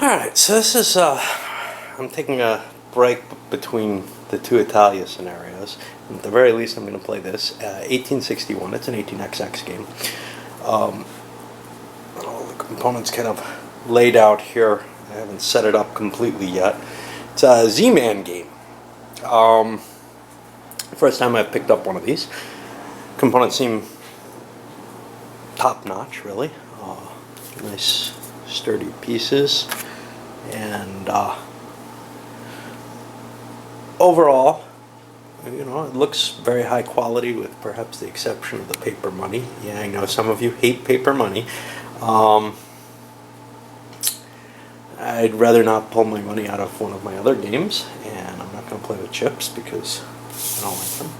Alright, so this is, I'm taking a break between the two Italia scenarios. At the very least, I'm going to play this. 1861, it's an 18XX game. All the components kind of laid out here. I haven't set it up completely yet. It's a Z-Man game. First time I've picked up one of these. Components seem top-notch, really. Nice sturdy pieces, and overall, you know, it looks very high quality, with perhaps the exception of the paper money. Yeah, I know some of you hate paper money. I'd rather not pull my money out of one of my other games, and I'm not going to play with chips because I don't like them.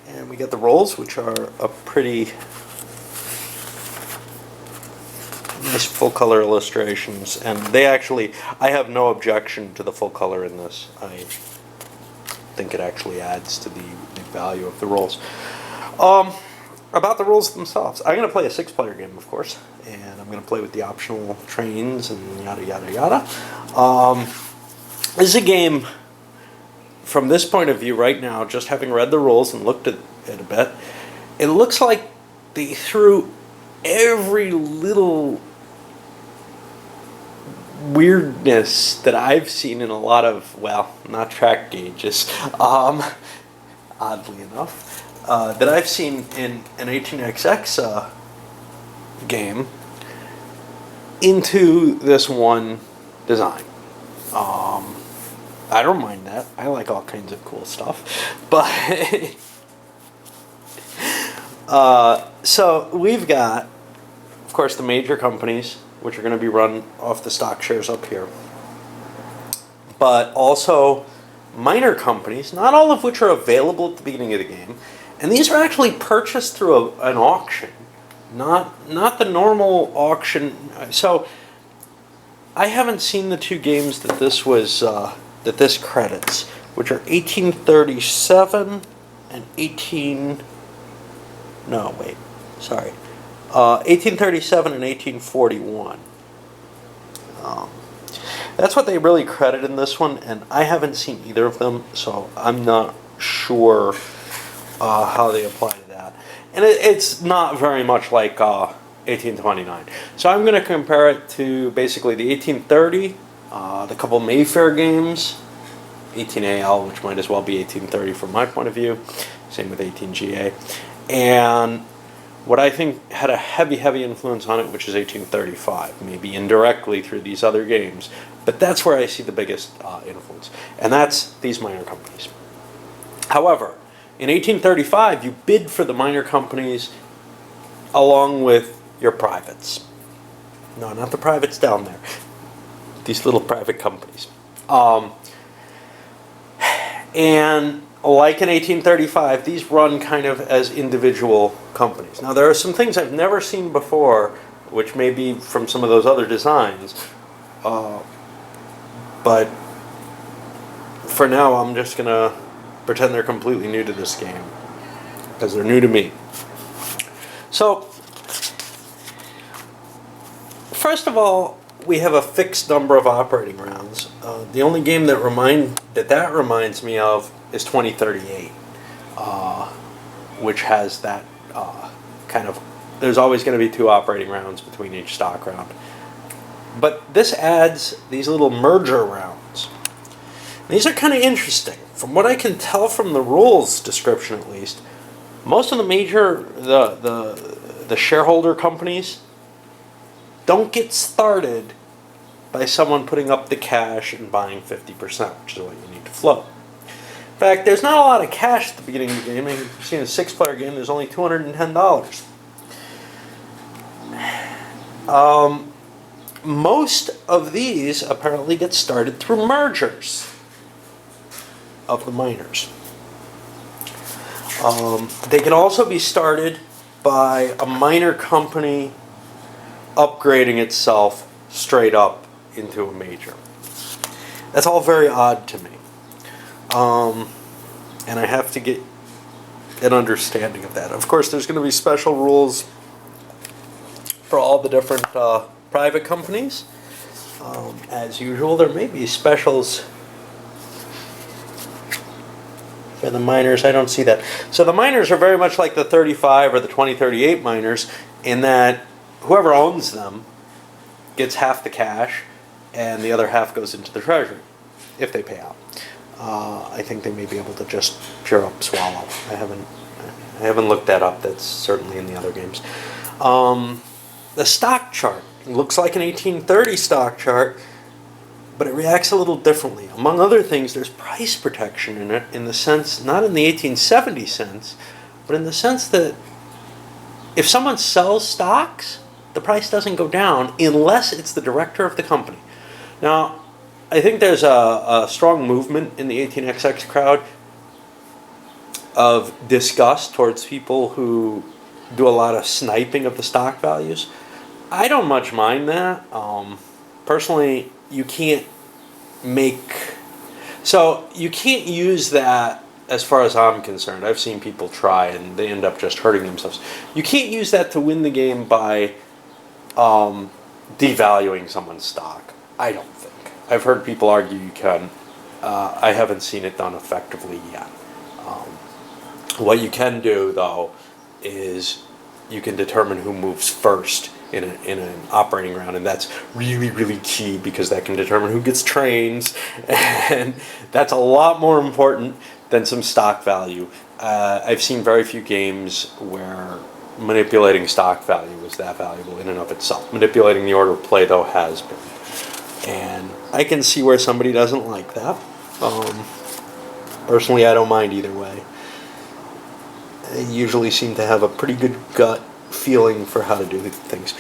And we get the rolls, which are a pretty nice full color illustrations, and they actually, I have no objection to the full color in this. I think it actually adds to the value of the rolls. About the rules themselves, I'm going to play a 6-player game, of course, and I'm going to play with the optional trains and yada yada yada. This is a game, from this point of view right now, just having read the rules and looked at it a bit, it looks like they threw every little weirdness that I've seen in a lot of, well, not track gauges, oddly enough, that I've seen in an 18XX game into this one design. I don't mind that. I like all kinds of cool stuff. But so we've got, of course, the major companies, which are going to be run off the stock shares up here, but also minor companies, not all of which are available at the beginning of the game, and these are actually purchased through an auction, not the normal auction. So I haven't seen the two games that this was that this credits, which are 1837 and 1837 and 1841. That's what they really credit in this one, and I haven't seen either of them, so I'm not sure how they apply to that. And it's not very much like 1829. So I'm going to compare it to basically the 1830, the couple Mayfair games, 18AL, which might as well be 1830 from my point of view, same with 18GA, and what I think had a heavy influence on it, which is 1835, maybe indirectly through these other games, but that's where I see the biggest influence, and that's these minor companies. However, in 1835, you bid for the minor companies along with your privates. No, not the privates down there. These little private companies. And like in 1835, these run kind of as individual companies. Now, there are some things I've never seen before, which may be from some of those other designs, but for now, I'm just going to pretend they're completely new to this game, because they're new to me. So, first of all, we have a fixed number of operating rounds. The only game that reminds me of is 2038, which has that kind of, there's always going to be 2 operating rounds between each stock round. But this adds these little merger rounds. These are kind of interesting. From what I can tell from the rules description, at least, most of the major, the shareholder companies don't get started by someone putting up the cash and buying 50%, which is what you need to float. In fact, there's not a lot of cash at the beginning of the game. You've seen a 6-player game, there's only $210. Most of these apparently get started through mergers of the miners. They can also be started by a minor company upgrading itself straight up into a major. That's all very odd to me. And I have to get an understanding of that. Of course, there's going to be special rules for all the different private companies. As usual, there may be specials for the miners. I don't see that. So the miners are very much like the 35 or the 2038 miners in that whoever owns them gets half the cash and the other half goes into the treasury if they pay out. I think they may be able to just pure up swallow. I haven't looked that up. That's certainly in the other games. The stock chart looks like an 1830 stock chart, but it reacts a little differently. Among other things, there's price protection in it, in the sense, not in the 1870 sense, but in the sense that if someone sells stocks, the price doesn't go down unless it's the director of the company. Now, I think there's a strong movement in the 18XX crowd of disgust towards people who do a lot of sniping of the stock values. I don't much mind that. Personally, you can't use that, as far as I'm concerned. I've seen people try and they end up just hurting themselves. You can't use that to win the game by devaluing someone's stock. I don't think. I've heard people argue you can. I haven't seen it done effectively yet. What you can do, though, is you can determine who moves first in an operating round, and that's really, really key because that can determine who gets trains, and that's a lot more important than some stock value. I've seen very few games where manipulating stock value is that valuable in and of itself. Manipulating the order of play, though, has been. And I can see where somebody doesn't like that. Personally, I don't mind either way. I usually seem to have a pretty good gut feeling for how to do things.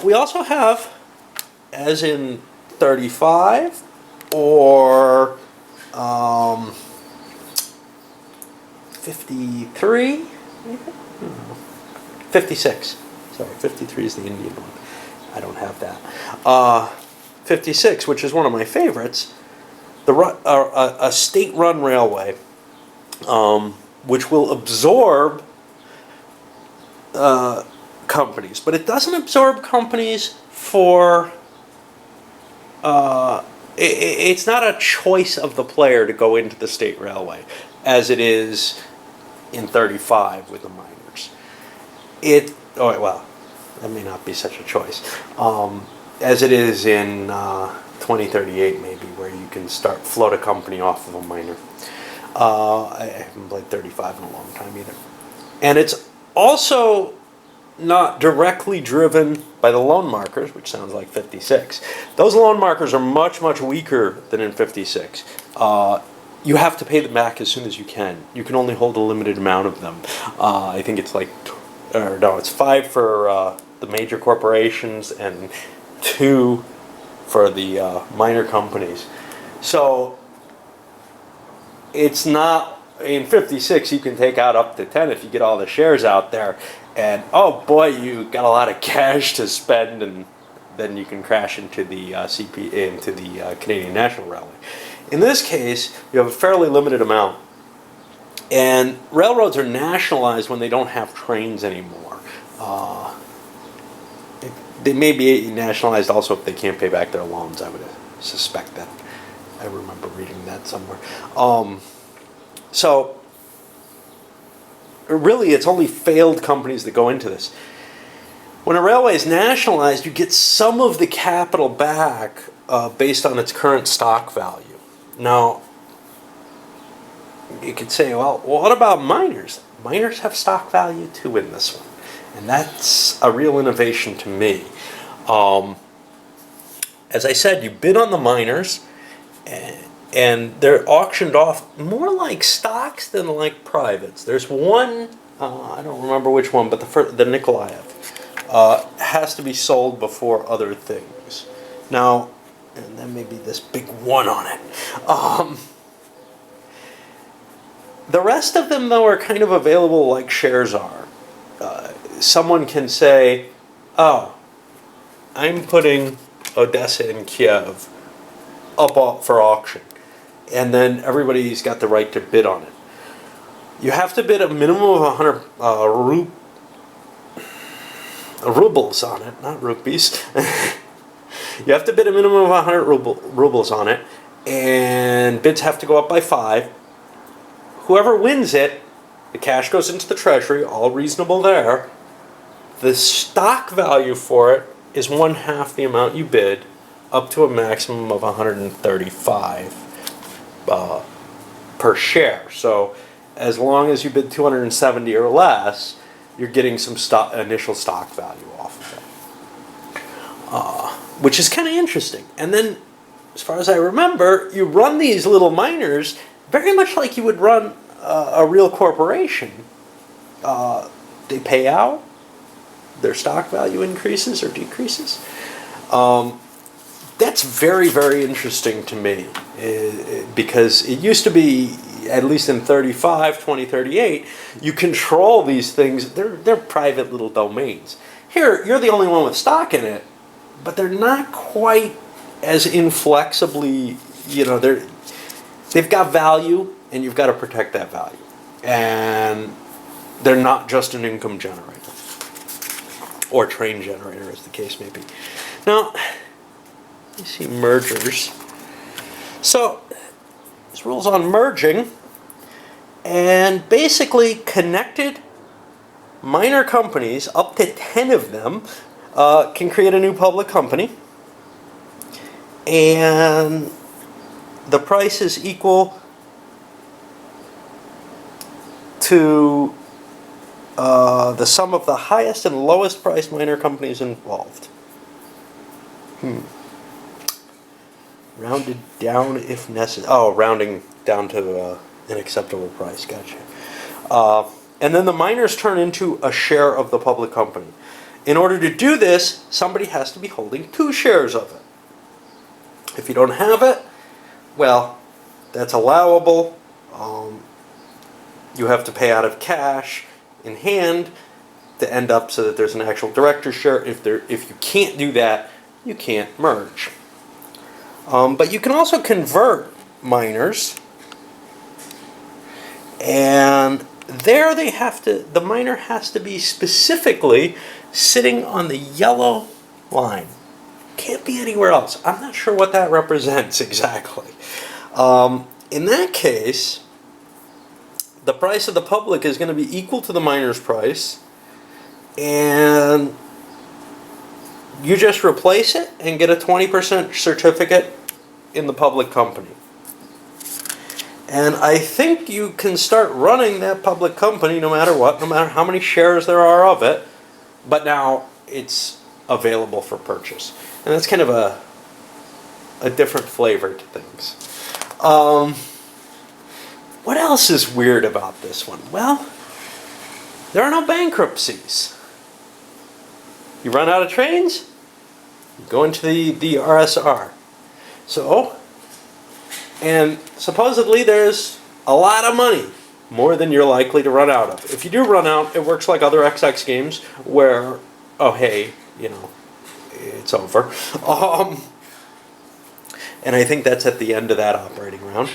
We also have, as in 35 or 53, 56. Sorry, 53 is the Indian one. I don't have that. 56, which is one of my favorites, a state-run railway, which will absorb companies, but it doesn't absorb companies for. It's not a choice of the player to go into the state railway, as it is in 35 with the miners. That may not be such a choice. As it is in 2038, maybe, where you can float a company off of a miner. I haven't played 35 in a long time either. And it's also not directly driven by the loan markers, which sounds like 56. Those loan markers are much, much weaker than in 56. You have to pay them back as soon as you can. You can only hold a limited amount of them. I think it's it's 5 for the major corporations and 2 for the minor companies. So it's not, in 56 you can take out up to 10 if you get all the shares out there, and oh boy, you got a lot of cash to spend, and then you can crash into the Canadian National Railway. In this case, you have a fairly limited amount, and railroads are nationalized when they don't have trains anymore. They may be nationalized also if they can't pay back their loans. I would suspect that. I remember reading that somewhere. So, really, it's only failed companies that go into this. When a railway is nationalized, you get some of the capital back based on its current stock value. Now, you could say, well, what about miners? Miners have stock value too in this one. And that's a real innovation to me. As I said, you bid on the miners, and they're auctioned off more like stocks than like privates. There's one, I don't remember which one, but the Nikolaev has to be sold before other things. Now, and then maybe this big one on it. The rest of them, though, are kind of available like shares are. Someone can say, oh, I'm putting Odessa and Kiev up for auction. And then everybody's got the right to bid on it. You have to bid a minimum of 100 rubles on it, not rupees. You have to bid a minimum of 100 rubles on it, and bids have to go up by 5. Whoever wins it, the cash goes into the treasury, all reasonable there. The stock value for it is 1/2 the amount you bid, up to a maximum of 135 per share. So as long as you bid 270 or less, you're getting some initial stock value off of it, which is kind of interesting. And then, as far as I remember, you run these little miners very much like you would run a real corporation. They pay out, their stock value increases or decreases. That's very, very interesting to me, because it used to be, at least in 2038, you control these things. They're private little domains. Here, you're the only one with stock in it, but they're not quite as inflexibly, they've got value, and you've got to protect that value. And they're not just an income generator, or train generator, as the case may be. Now, you see mergers. So, there's rules on merging, and basically connected minor companies, up to 10 of them, can create a new public company, and the price is equal to the sum of the highest and lowest priced minor companies involved. Rounded down if necessary. Oh, rounding down to an acceptable price. Gotcha. And then the miners turn into a share of the public company. In order to do this, somebody has to be holding 2 shares of it. If you don't have it, well, that's allowable. You have to pay out of cash in hand to end up so that there's an actual director's share. If you can't do that, you can't merge. But you can also convert miners, and there the miner has to be specifically sitting on the yellow line. Can't be anywhere else. I'm not sure what that represents exactly. In that case, the price of the public is going to be equal to the miner's price, and you just replace it and get a 20% certificate in the public company. And I think you can start running that public company no matter what, no matter how many shares there are of it, but now it's available for purchase. And that's kind of a different flavor to things. What else is weird about this one? Well, there are no bankruptcies. You run out of trains, you go into the RSR. So, and supposedly there's a lot of money, more than you're likely to run out of. If you do run out, it works like other XX games where, oh hey, it's over. And I think that's at the end of that operating round.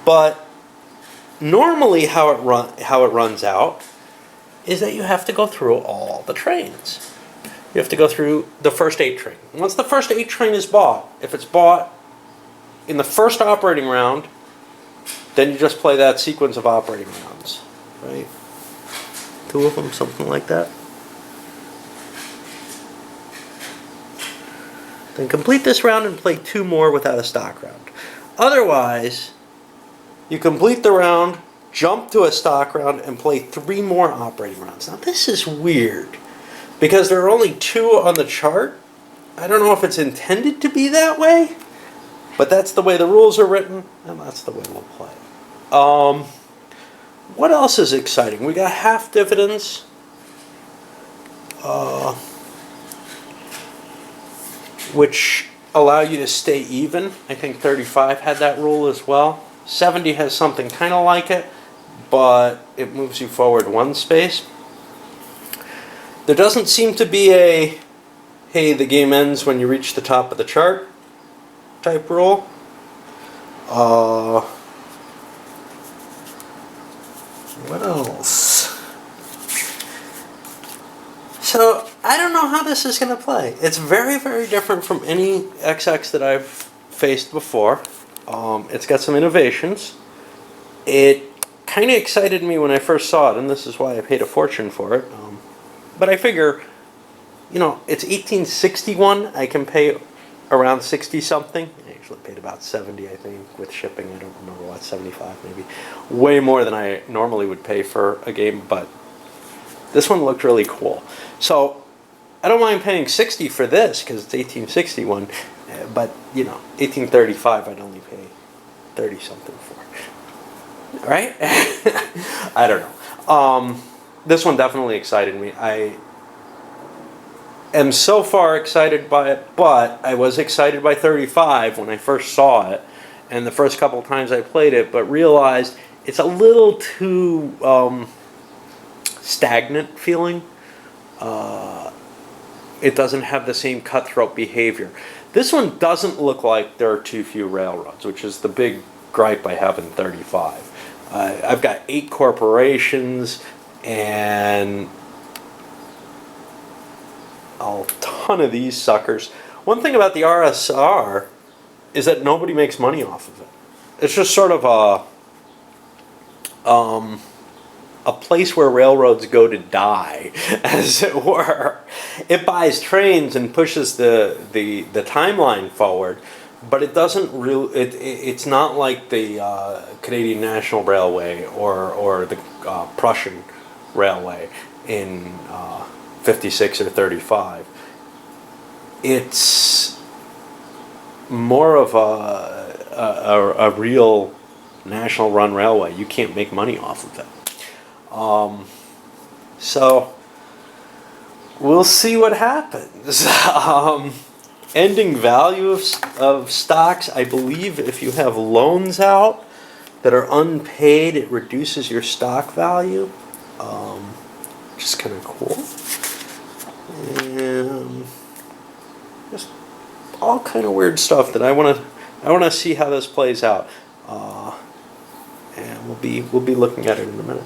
But normally how it runs out is that you have to go through all the trains. You have to go through the first 8 train. Once the first 8 train is bought, if it's bought in the first operating round, then you just play that sequence of operating rounds, right? 2 of them, something like that. Then complete this round and play 2 more without a stock round. Otherwise, you complete the round, jump to a stock round, and play 3 more operating rounds. Now this is weird, because there are only 2 on the chart. I don't know if it's intended to be that way, but that's the way the rules are written, and that's the way we'll play. What else is exciting? We got half dividends. Which allow you to stay even. I think 35 had that rule as well. 70 has something kind of like it, but it moves you forward 1 space. There doesn't seem to be a, hey, the game ends when you reach the top of the chart type rule. What else? So I don't know how this is going to play. It's very, very different from any XX that I've faced before. It's got some innovations. It kind of excited me when I first saw it, and this is why I paid a fortune for it. But I figure, you know, it's 1861. I can pay around 60 something. I actually paid about 70, I think, with shipping. I don't remember what, 75 maybe. Way more than I normally would pay for a game, but this one looked really cool. So I don't mind paying 60 for this because it's 1861, but you know, 1835 I'd only pay 30 something for. Right? I don't know. This one definitely excited me. I am so far excited by it, but I was excited by 35 when I first saw it, and the first couple of times I played it, but realized it's a little too stagnant feeling. It doesn't have the same cutthroat behavior. This one doesn't look like there are too few railroads, which is the big gripe I have in 35. I've got 8 corporations and a ton of these suckers. One thing about the RSR is that nobody makes money off of it. It's just sort of a place where railroads go to die, as it were. It buys trains and pushes the timeline forward, but it doesn't really. It's not like the Canadian National Railway or the Prussian Railway in 56 or 35. It's more of a real national run railway. You can't make money off of it. So we'll see what happens. Ending value of stocks, I believe if you have loans out that are unpaid, it reduces your stock value, which is kind of cool. And just all kind of weird stuff that I want to see how this plays out. And we'll be looking at it in a minute.